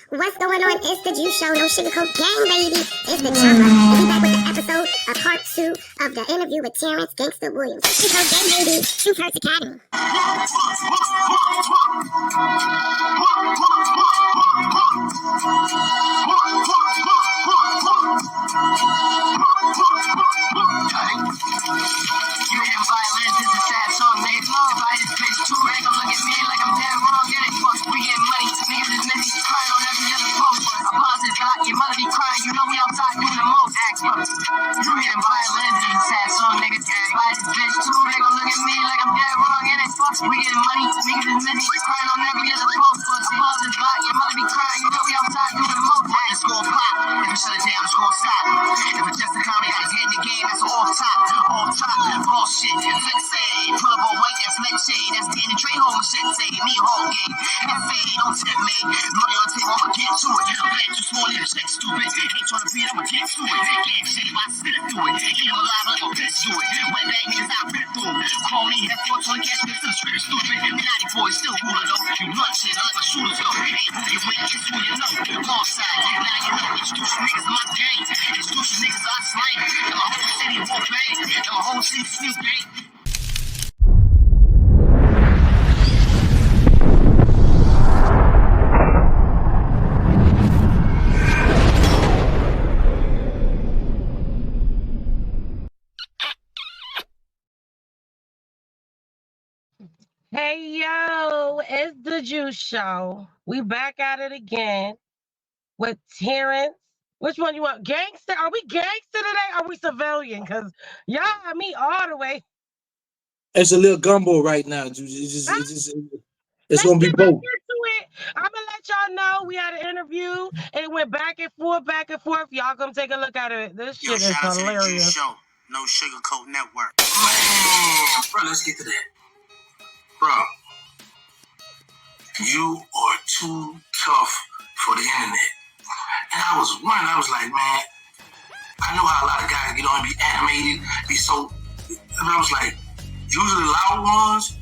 What's going on? It's the Juice Show. No sugarcoat gang, baby. It's the Chopper. And we back with the episode of part 2 of the interview with TerranceGangsta Williams. Sugarcoat gang, baby. True First Academy. You hear violence, it's a sad song, nigga. Buy this bitch too, they gon' look at me like I'm dead wrong. Get it, fuck, we get money. Niggas is busy crying on every other post. Applause is hot, your mother be crying. You know we outside doing the most. Ask first. You hear violence, it's a sad song, nigga. Buy this bitch too, they gon' look at me like I'm dead wrong. Get it, fuck, we get money. Niggas is busy crying on every other post. Applause is hot, your mother be crying. You know we outside doing the most. It's gon' pop. If it shut it down, it's gon' stop. If it's just a county, got his head in the game, that's all top. All top. Bullshit, let's say, pull up on white, that's let's say, that's Danny Trejo, shit, say, me whole game. F.A. don't tip me, money on the table, I'ma get to it. I'm glad you small, little check stupid. Ain't trying to beat, I'ma get to it. Game shit, I spit it through it. Keep him alive, I'ma piss through it. Wet bag niggas, I rip through. Call me, head force on the cash, niggas still straight stupid. Natty boy, still cooler though. You lunch shit, I let my shooters go. Hey, who you with, it's who you know. Long side, now you know, introduce niggas in my gang. Introduce niggas I slang. And my whole city won't pay. And my whole city still pay. Hey yo, it's the Juice Show. We back at it again with Terrence. Which one you want? Gangster? Are we gangster today? Or are we civilian? Because y'all have me all the way. It's a little gumbo right now. It's gonna be both. I'm gonna let y'all know we had an interview and it went back and forth. Y'all come take a look at it. This shit is shout out to the Juice hilarious. Show. No Sugarcoat Network. Man, bro, let's get to that. Bro, you are too tough for the internet. And I was like, man, I know how a lot of guys get on and be animated, be so, and I was like, usually loud ones,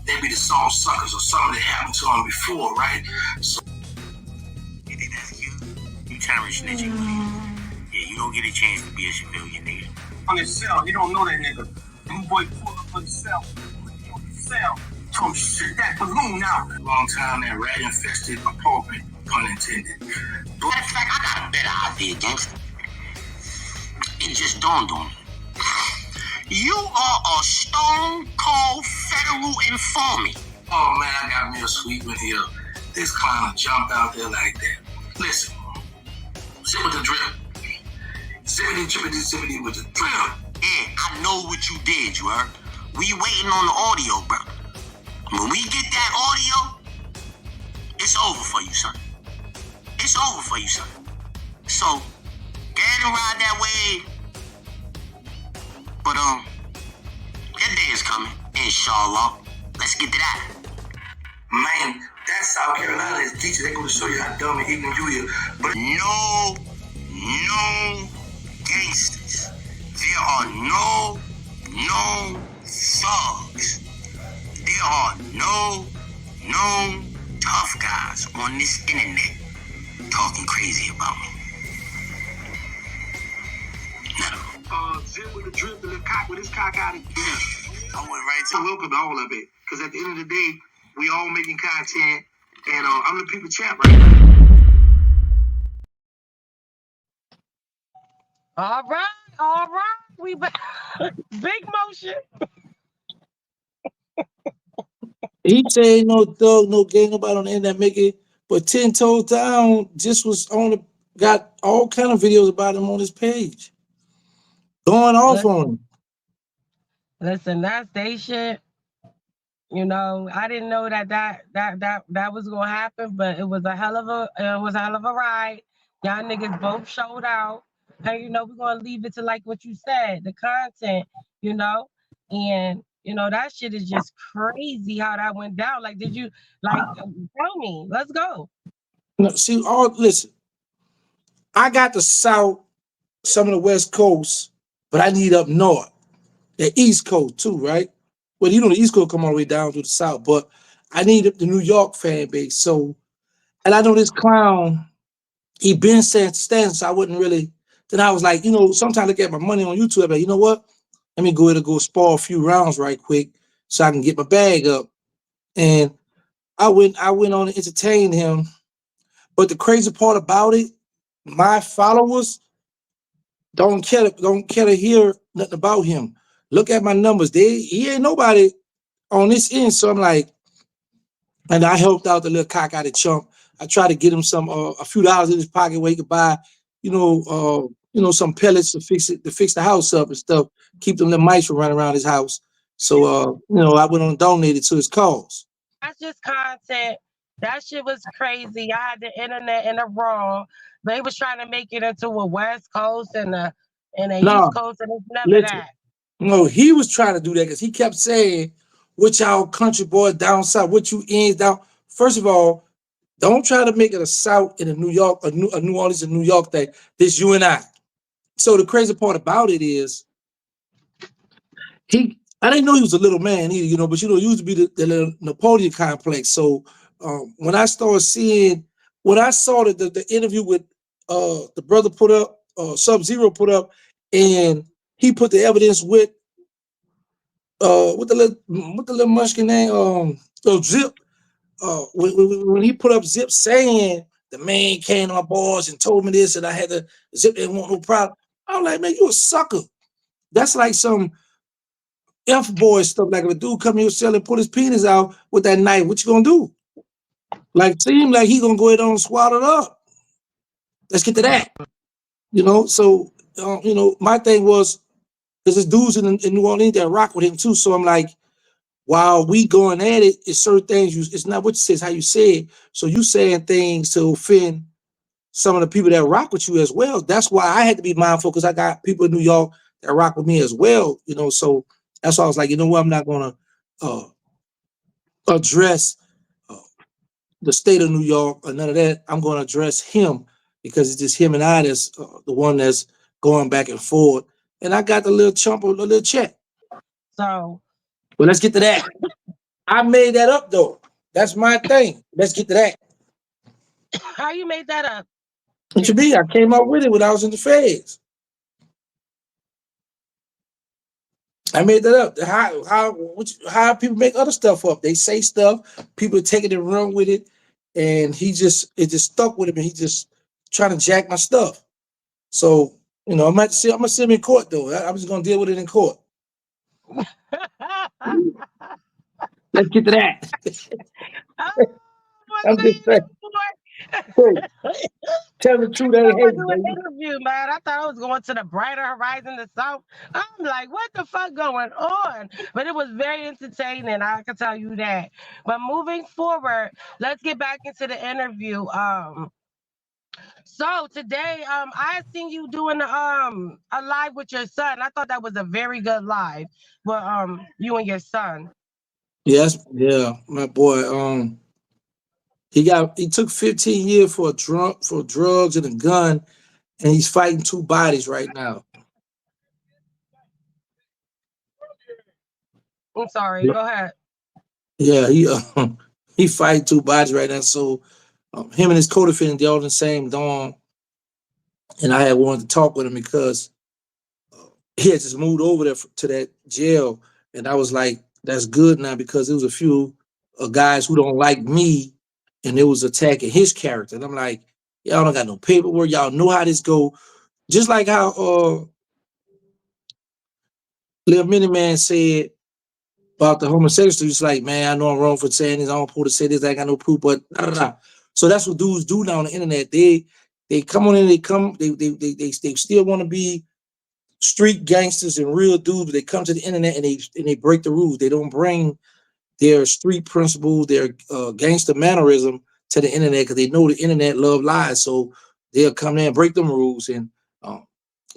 they be the song suckers or something that happened to them before, right? So, you think that's you? You trying to snitching? Yeah, you don't get a chance to be a civilian, nigga. On his cell, you don't know that nigga. Them boy pulled up on the cell. On the cell. Told him, shit, that balloon out. Long time that rat infested apartment, pun intended. Matter of fact, I got a better idea, gangster. It just dawned on me. You are a stone cold federal informant. Oh man, I got me a sweet one here. This clown jumped out there like that. Listen, zip with the drip. Zippity, drippity, zippity with the drip. Yeah, I know what you did, you heard? We waiting on the audio, bro. When we get that audio, it's over for you, son. It's over for you, son. So, go ahead and ride that wave. But, that day is coming, inshallah. Let's get to that. Man, that South Carolina is teaching. They're going to show you how dumb and ignorant you is. But no gangsters. There are no thugs. There are no tough guys on this internet talking crazy about me. No. Zip with the drip, the little cock with his cock out of here. I went right to welcome all of it. Because at the end of the day, we all making content. And I'm the people champ right now. All right. We back. Big motion. He say ain't no thug, no gang, nobody on the internet make it. But 10 Toes Down just was got all kind of videos about him on his page. Going off on him. Listen, that's they shit. You know, I didn't know that was gonna happen, but it was a hell of a ride. Y'all niggas both showed out. And you know, we're gonna leave it to like what you said, the content, you know, and you know that shit is just crazy how that went down. Like, did you tell me? Let's go. No, see, listen, I got the South, some of the West Coast, but I need up north, the East Coast too, right? Well, you know, the East Coast come all the way down to the South, but I need the New York fan base. So, and I know this clown he been saying stand, so I wouldn't really. Then I was like, sometimes I look at my money on YouTube, I'm like, you know what? Let me go ahead and go spar a few rounds right quick so I can get my bag up. And I went on to entertain him. But the crazy part about it, my followers don't care to hear nothing about him. Look at my numbers. He ain't nobody on this end. So I'm like, and I helped out the little cockeyed chump. I tried to get him some a few dollars in his pocket where he could buy, some pellets to fix the house up and stuff. Keep them little mice from running around his house. So I went on and donated to his cause. That's just content. That shit was crazy. I had the internet in the wrong. They was trying to make it into a West Coast and a East No, Coast, and it's never listen. that. No, he was trying to do that because he kept saying, "What y'all country boy down south? What you ends down?" First of all, don't try to make it a South in a New York, a New Orleans, and New York thing. This you and I. So the crazy part about it is I didn't know he was a little man either, but he used to be the little Napoleon complex. So when I saw the interview with the brother put up, Sub-Zero put up, and he put the evidence with what the little munchkin name, Zip. When he put up Zip saying the man came to my boys and told me this and I had to Zip didn't want no problem. I'm like, man, you a sucker. That's like some F boy stuff. Like if a dude come here selling, pull his penis out with that knife, what you gonna do? Like seem like he gonna go ahead and swallow it up. Let's get to that. So my thing was because there's dudes in New Orleans that rock with him too. So I'm like, while we going at it, it's certain things it's not what you say, it's how you say it. So you saying things to offend some of the people that rock with you as well. That's why I had to be mindful because I got people in New York that rock with me as well. So that's why I was like, you know what, I'm not gonna uh, address uh, the state of New York or none of that. I'm gonna address him because it's just him and I that's the one that's going back and forth. And I got the little chump or the little check. So But let's get to that. I made that up though. That's my thing. Let's get to that. how you made that up? What you mean? I came out with it when I was in the feds. I made that up. How people make other stuff up? They say stuff, people take it and run with it, and it just stuck with him, and he just trying to jack my stuff. So I'm gonna see him in court though. I'm just gonna deal with it in court. Let's get to that. Oh, I'm just saying. Hey, tell the truth, I ain't want to hating, do an baby. interview, man. I thought I was going to the brighter horizon, the south. I'm like, what the fuck going on? But it was very entertaining. I can tell you that. But moving forward, let's get back into the interview. So today, I seen you doing a live with your son. I thought that was a very good live. But you and your son. Yes, yeah, my boy. He took 15 years for drugs and a gun, and he's fighting two bodies right now. I'm sorry. Yeah, Go ahead. yeah, he fighting two bodies right now. So him and his co-defendant, they all in the same dorm, and I had wanted to talk with him because he had just moved over there to that jail, and I was like, that's good now because there was a few guys who don't like me, and it was attacking his character, and I'm like, y'all don't got no paperwork, y'all know how this go, just like how Lil Mini Man said about the homosexual. He's like, man, I know I'm wrong for saying this. I don't supposed to say this. I ain't got no proof, but da, da, da. So that's what dudes do now on the internet. They come on in. They still want to be street gangsters and real dudes. But they come to the internet and they break the rules. They don't bring their street principles, their gangster mannerism to the internet because they know the internet love lies. So they'll come there and break them rules and um,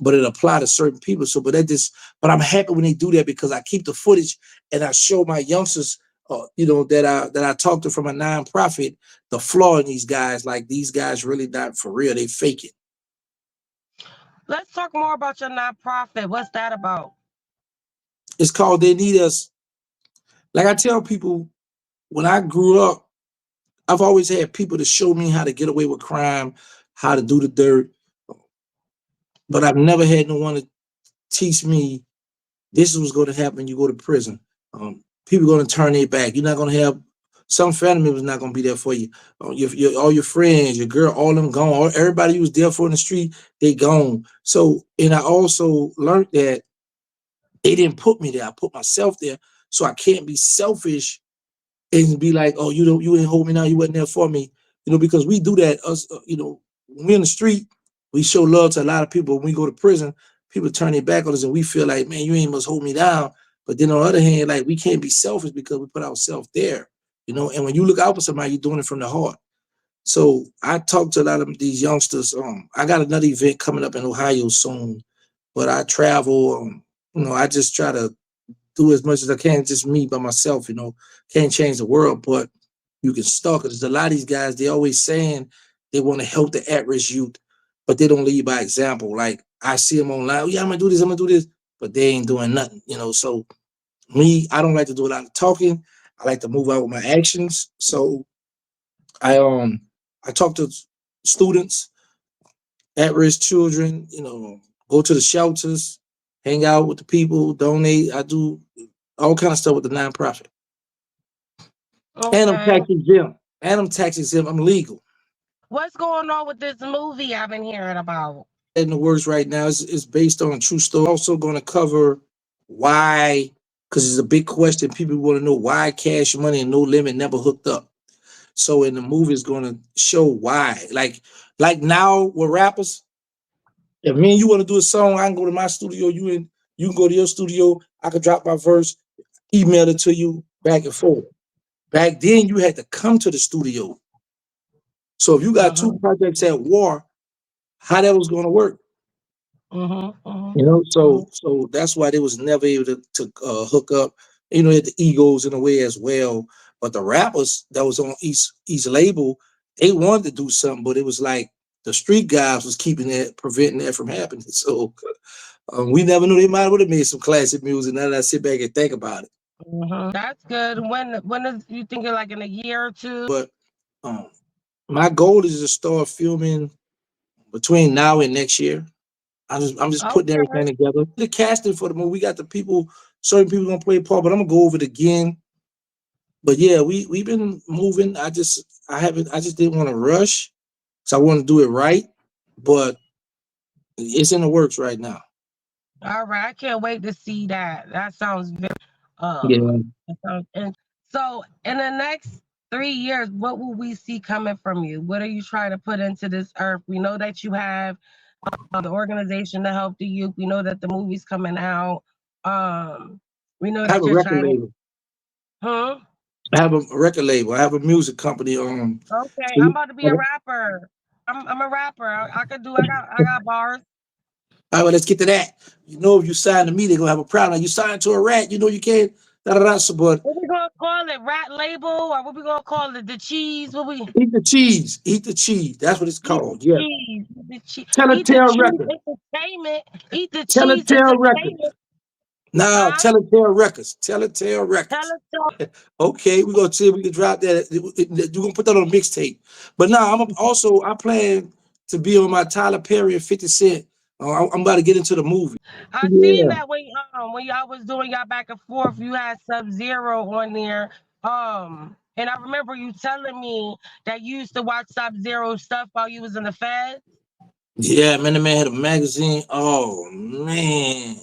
but it apply to certain people. So, but I'm happy when they do that because I keep the footage and I show my youngsters, that I talk to from a nonprofit, the flaw in these guys. Like these guys really not for real. They fake it. Let's talk more about your nonprofit. What's that about? It's called They Need Us. Like I tell people, when I grew up, I've always had people to show me how to get away with crime, how to do the dirt. But I've never had no one to teach me this is what's going to happen. You go to prison. People going to turn their back. You're not going to have some family members not going to be there for you. All your friends, your girl, all them gone. Everybody you was there for in the street, they gone. So, and I also learned that they didn't put me there. I put myself there. So I can't be selfish and be like, oh, you didn't hold me now. You wasn't there for me. Because we do that. Us, when we're in the street, we show love to a lot of people. When we go to prison, people turn their back on us and we feel like, man, you ain't must hold me down. But then on the other hand, like we can't be selfish because we put ourselves there, and when you look out for somebody, you're doing it from the heart. So I talk to a lot of these youngsters. I got another event coming up in Ohio soon, but I travel. I just try to do as much as I can, just me by myself, can't change the world, but you can start. Because a lot of these guys, they always saying they want to help the at-risk youth, but they don't lead by example. Like I see them online, oh, yeah, I'm gonna do this, but they ain't doing nothing, So me, I don't like to do a lot of talking. I like to move out with my actions. So I talk to students, at-risk children, go to the shelters, hang out with the people, donate. I do all kind of stuff with the nonprofit. Okay. And I'm tax exempt. I'm legal. What's going on with this movie I've been hearing about? In the works right now, it's based on a true story. Also going to cover why, because it's a big question. People want to know why Cash Money and No Limit never hooked up. So in the movie, it's going to show why. Like now with rappers, if me and you want to do a song, I can go to my studio. You can go to your studio. I can drop my verse, email it to you, back and forth. Back then, you had to come to the studio. So if you got two projects at war, how that was going to work? So that's why they was never able to hook up. Had the egos in a way as well. But the rappers that was on each label, they wanted to do something, but it was like the street guys was preventing that from happening. So we never knew they might would have made some classic music. Now that I sit back and think about it. That's good. When is you thinking, like in a year or two? But my goal is to start filming between now and next year. I'm just putting everything together. The casting for the movie, we got certain people gonna play a part, but I'm gonna go over it again. But yeah, we've been moving. I just didn't want to rush, so I want to do it right. But it's in the works right now. All right, I can't wait to see that. That sounds very So in the next 3 years, what will we see coming from you? What are you trying to put into this earth? We know that you have the organization to help the youth. We know that the movie's coming out. We know that you're trying to. I have a record label. I have a music company. Okay, I'm about to be a rapper. I'm a rapper. I got bars. All right, well, let's get to that. If you sign to me, they're gonna have a problem. You sign to a rat, you can't. But What we gonna call it? Rat label, or what we gonna call it? The cheese? What we? Eat the cheese. Eat the cheese. That's what it's called. Yeah. Cheese. Eat the cheese. Tell-a-tale record. Entertainment. Eat the cheese. Tell-a-tale record. Entertainment. No, Tell-a-tale records. Tell-a-tale records. Okay, we're gonna see if we can drop that. You're gonna put that on a mixtape. But now I plan to be on my Tyler Perry and 50 Cent. I'm about to get into the movie. I seen that when y'all was doing y'all back and forth, you had Sub-Zero on there. And I remember you telling me that you used to watch Sub-Zero stuff while you was in the Fed. Yeah, man, the man had a magazine. Oh man.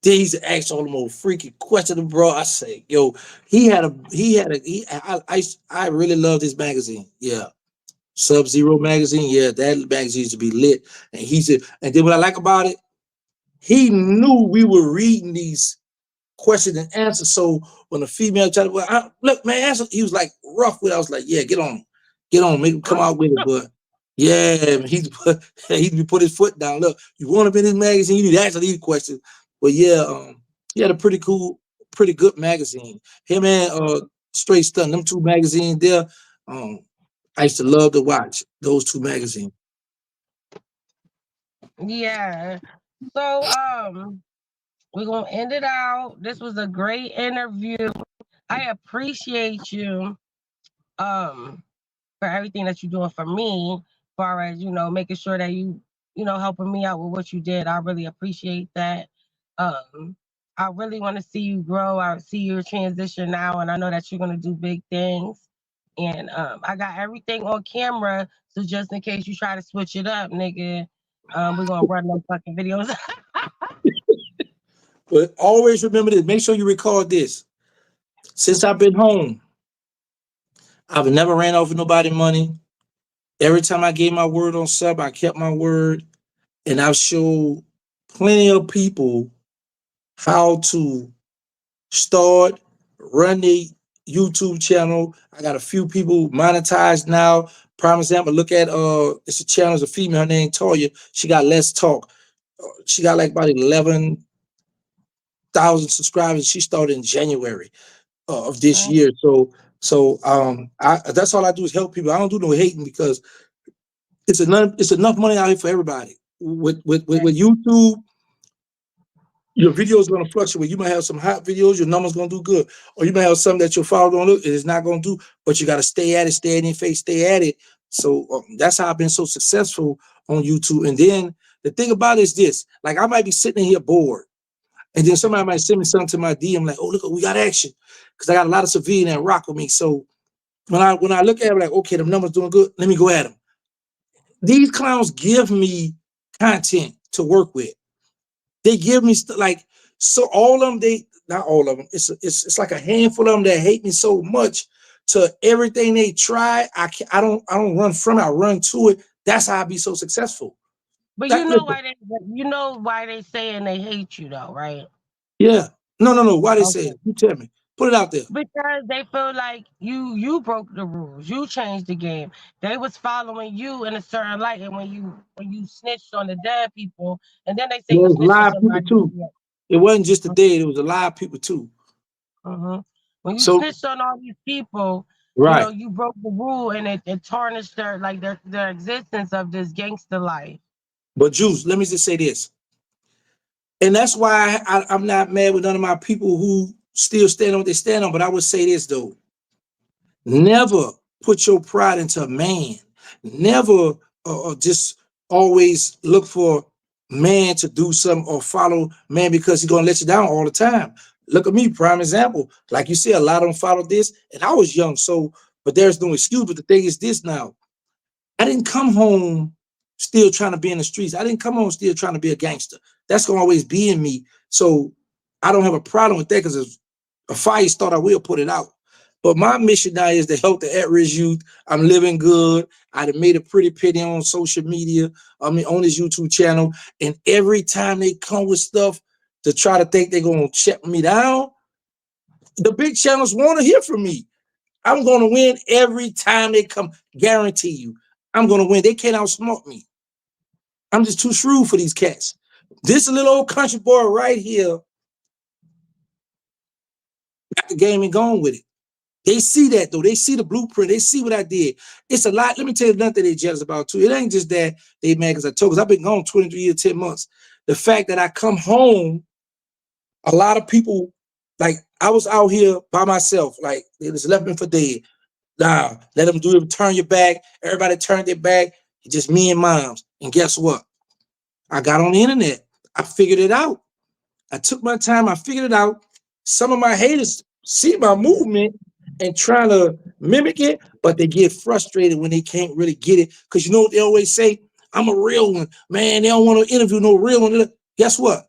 Then he's asked all the most freaky questions, bro. I say, yo, I really loved his magazine. Yeah. Sub-Zero magazine. Yeah, that magazine used to be lit. And and then what I like about it, he knew we were reading these questions and answers. So when a female tried to, look, man, answer, he was like rough with it. I was like, yeah, get on, make him come out with it. But yeah, he'd put his foot down. Look, you want to be in this magazine, you need to answer these questions. But yeah, he had a pretty good magazine. Him and Straight Stun, them two magazines there. I used to love to watch those two magazines. Yeah. So we're gonna end it out. This was a great interview. I appreciate you for everything that you're doing for me. far as, you know, making sure that you know, helping me out with what you did. I really appreciate that. I really want to see you grow. I see your transition now, and I know that you're gonna do big things. And I got everything on camera, so just in case you try to switch it up, nigga, we're gonna run those fucking videos. But always remember this. Make sure you record this. Since I've been home, I've never ran off with nobody money. Every time I gave my word on sub, I kept my word, and I've showed plenty of people how to start, run the YouTube channel. I got a few people monetized now. Prime example, look at it's a channel, it's a female, her name Toya. She got Let's Talk. She got like about 11,000 subscribers. She started in January of this year. So that's all I do is help people. I don't do no hating because it's enough money out here for everybody. With YouTube, your video is going to fluctuate. You might have some hot videos, your numbers going to do good, or you might have something that your follower don't look, it is not going to do. But you got to stay at it, stay in your face, stay at it. So that's how I've been so successful on YouTube. And then the thing about it is this: like I might be sitting here bored, and then somebody might send me something to my DM like, "Oh, look, we got action," because I got a lot of civilian that rock with me. So when I look at it, like, okay, the numbers doing good, let me go at them. These clowns give me content to work with. They give me like, so all of them, they not all of them. It's like a handful of them that hate me so much. To everything they try, I don't run from it. I run to it. That's how I be so successful. But That, listen, you know why they saying they hate you though, right? yeah. No. Why they say Okay. it? You tell me. Put it out there. Because they feel like you broke the rules, you changed the game. They was following you in a certain light, and when you snitched on the dead people, and then they say you There's a snitched on lot of people somebody. too. It wasn't just the dead. It was a lot of people too. Mm-hmm. When you So snitched on all these people, you know right. you broke the rule, and it tarnished their existence of this gangster life. But Juice, let me just say this. And that's why I'm not mad with none of my people who still stand on what they stand on. But I would say this though: never put your pride into a man. Never just always look for man to do something or follow man because he's gonna let you down all the time. Look at me, prime example. Like you said, a lot of them follow this, and I was young, so but there's no excuse. But the thing is this now. I didn't come home still trying to be in the streets. I didn't come home still trying to be a gangster. That's gonna always be in me. So I don't have a problem with that because if a fire start, I will put it out. But my mission now is to help the at-risk youth. I'm living good. I done made a pretty penny on social media. I mean, on this YouTube channel. And every time they come with stuff to try to think they're gonna shut me down, the big channels want to hear from me. I'm going to win every time they come. Guarantee you. I'm going to win. They can't outsmart me. I'm just too shrewd for these cats. This little old country boy right here got the game and gone with it. They see that though. They see the blueprint. They see what I did. It's a lot. Let me tell you another thing they're jealous about too. It ain't just that they mad because I told, because I've been gone 23 years, 10 months. The fact that I come home, a lot of people, like I was out here by myself, like they just left me for dead. Nah, let them do it. Turn your back. Everybody turned their back. It's just me and moms. And guess what? I got on the internet. I figured it out. I took my time. I figured it out. Some of my haters see my movement and trying to mimic it, but they get frustrated when they can't really get it. Because you know what they always say? I'm a real one. Man, they don't want to interview no real one. Guess what?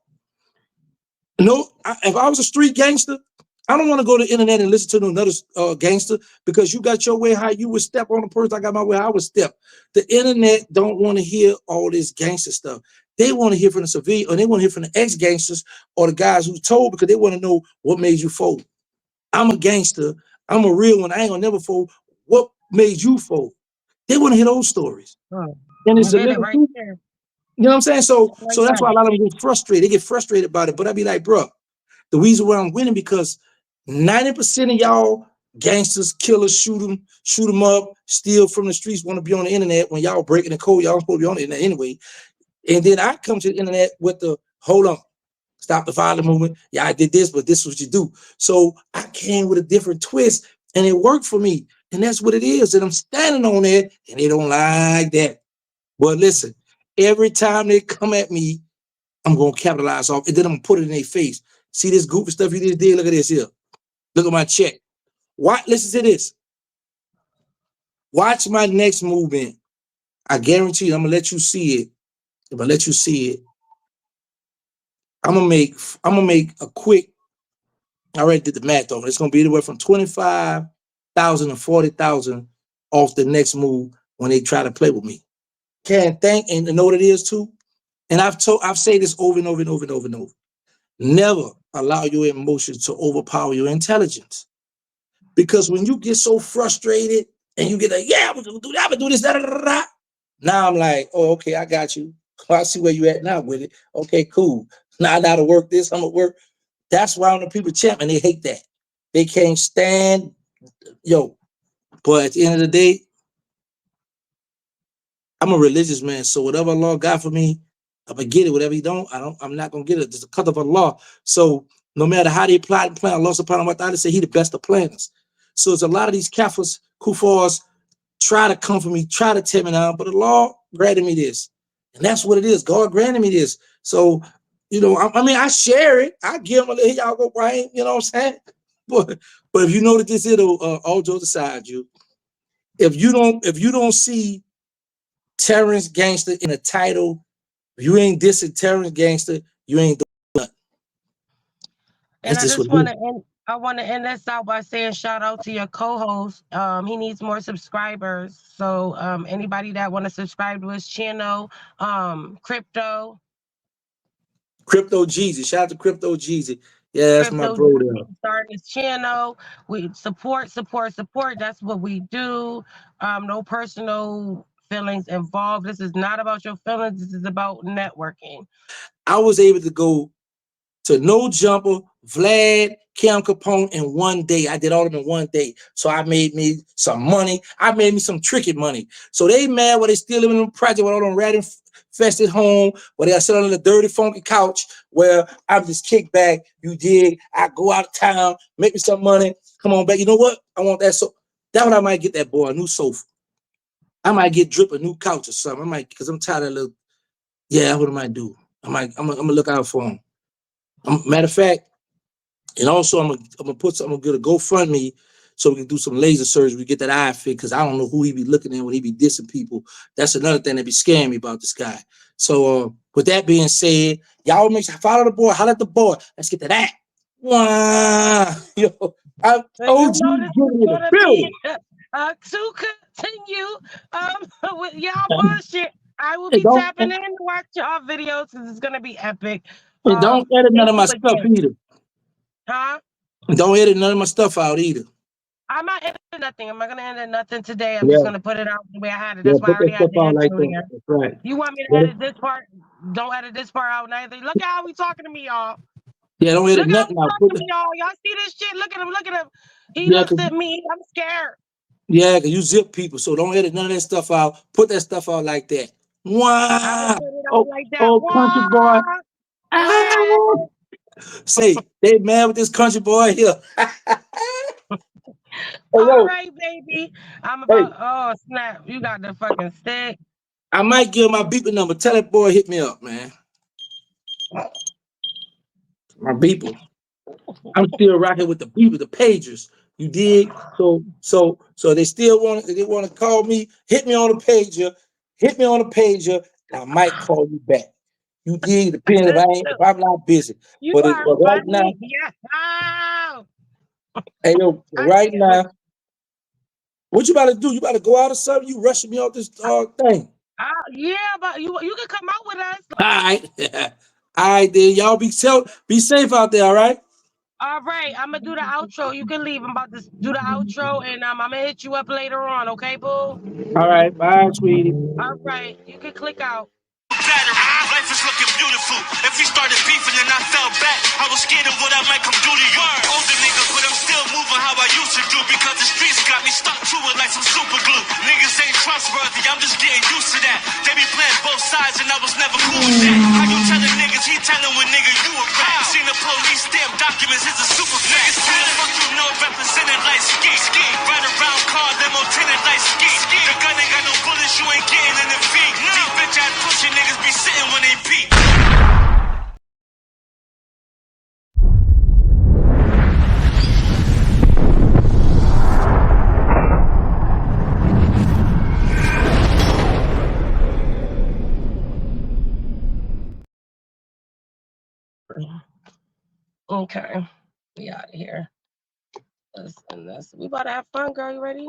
No, if I was a street gangster, I don't want to go to the internet and listen to another gangster because you got your way how you would step on a person. I got my way how I would step. The internet don't want to hear all this gangster stuff. They want to hear from the civilian, or they want to hear from the ex-gangsters or the guys who told because they want to know what made you fold. I'm a gangster. I'm a real one. I ain't gonna never fold. What made you fold? They want to hear those stories. And You it's a hit it living right truth. there. You know what I'm saying? So Right that's why a there. lot of them get frustrated. They get frustrated about it. But I be like, bro, the reason why I'm winning because 90% of y'all gangsters, killers, shoot them up, steal from the streets, want to be on the internet when y'all breaking the code. Y'all supposed to be on the internet anyway. And then I come to the internet with the hold on, stop the violent movement. Yeah, I did this, but this is what you do. So I came with a different twist and it worked for me. And that's what it is. And I'm standing on it and they don't like that. But listen, every time they come at me, I'm gonna capitalize off, and then I'm gonna put it in their face. See this goofy stuff you just did? Look at this here. Look at my check. What? Listen to this. Watch my next movement. I guarantee you, I'm gonna let you see it. If I let you see it, I'm gonna make a quick. I already did the math on it. It's gonna be anywhere from 25,000 to 40,000 off the next move when they try to play with me. Can't think and know what it is too. And I've said this over and over and over and over and over. Never allow your emotions to overpower your intelligence. Because when you get so frustrated and you get like, yeah, I'm gonna do that, I'm gonna do this, da, da, da, da. Now I'm like, oh, okay, I got you. I see where you at now with it. Okay, cool. Now I gotta work this, I'm gonna work. That's why I'm the people champ, and they hate that. They can't stand, yo. But at the end of the day, I'm a religious man, so whatever Allah got for me, I'm gonna get it. Whatever He don't, I'm not gonna get it. There's a cut of Allah. So no matter how they plot and plan, Allah subhanahu wa ta'ala say He the best of planners. So it's a lot of these kafirs, kuffars, try to come for me, try to tear me down, but Allah granted me this. And that's what it is. God granted me this. So, you know, I mean, I share it. I give them a little, y'all go, Brian, you know what I'm saying? But if you know that this is all jokes aside, if you don't see TerranceGangsta in the title, if you ain't dissing TerranceGangsta, you ain't doing nothing. And That's I just just what want it is. to end this out by saying shout out to your co-host. He needs more subscribers. So anybody that want to subscribe to his channel, Crypto Jeezy. Shout out to Crypto Jeezy. Yeah, that's my bro there. Starting his channel. We support. That's what we do. No personal feelings involved. This is not about your feelings. This is about networking. I was able to go to No Jumper, Vlad, Cam Capone in one day. I did all of them in one day. So I made me some money. I made me some tricky money. So they mad where they still living in the project with all them rat infested home, where they sit on the dirty, funky couch, where I'm just kick back. You dig? I go out of town, make me some money. Come on back. You know what? I want that. So that's what I might get that boy, a new sofa. I might get Drip a new couch or something. I might, because I'm tired of little, yeah, what I might do. I'm gonna look out for him. Matter of fact, and also I'm gonna get a GoFundMe so we can do some laser surgery. We get that eye fit because I don't know who he be looking at when he be dissing people. That's another thing that be scaring me about this guy. So with that being said, y'all make sure follow the boy, holler at the boy. Let's get to that. Wow, yo, I'm OG in the building. To continue with y'all bullshit, I will And be don't tapping in to watch y'all videos because it's gonna be epic. and don't edit none of my Thank you stuff again. either. Huh? And don't edit none of my stuff out either. I'm not editing nothing. I'm not gonna edit nothing today. I'm Yeah, just gonna put it out the way I had it. yeah, That's why I put that already had stuff the out like intro that. here. That's right. You want me to Yeah, edit this part? Don't edit this part out neither. Look at how we talking to me, y'all. yeah, don't edit Look how we nothing out. talking to me, y'all. Y'all see this shit? Look at him. Look at him. He Yeah, looks at me. I'm scared. yeah, because you zip people, so don't edit none of that stuff out. Put that stuff out like that. I will Wow. put it out Oh, like that. oh, country boy. What? Ah. What? Say, they mad with this country boy here. Hey, All yo, right, baby. I'm hey, about. Oh snap! You got the fucking stick. I might give my beeper number. Tell that boy hit me up, man. My beeper. I'm still rocking with the beeper, the pagers. You dig? So they still want to call me. Hit me on the pager. Hit me on the pager. And I might call you back. You dig? Depends if I'm not busy. You But are right now, funny. Yeah. Oh, hey yo, I right can't with now, what you about to do? You about to go out or something? You rushing me off this thing? yeah, but you can come out with us. All right, all right. Then y'all be safe out there. All right. All right, I'm gonna do the outro. You can leave. I'm about to do the outro, and I'm gonna hit you up later on. Okay, boo? All right. Bye, sweetie. All right, you can click out. Life is looking beautiful. If we started beefing and I fell back, I was scared of what I might come do to you. Older nigga, but I'm still moving how I used to do because the streets got me stuck to it like some super glue. Niggas ain't trustworthy, I'm just getting used to that. They be playing both sides and I was never cool with that. How you telling niggas he telling when nigga you a rat? Seen the police stamp documents, it's a super fat. Niggas who the fuck you know represented like ski. Ride around car, limo tinted like ski. The gun ain't got no bullets, you ain't getting in the feet. Okay, we out of here. Listen, we about to have fun, girl. You ready?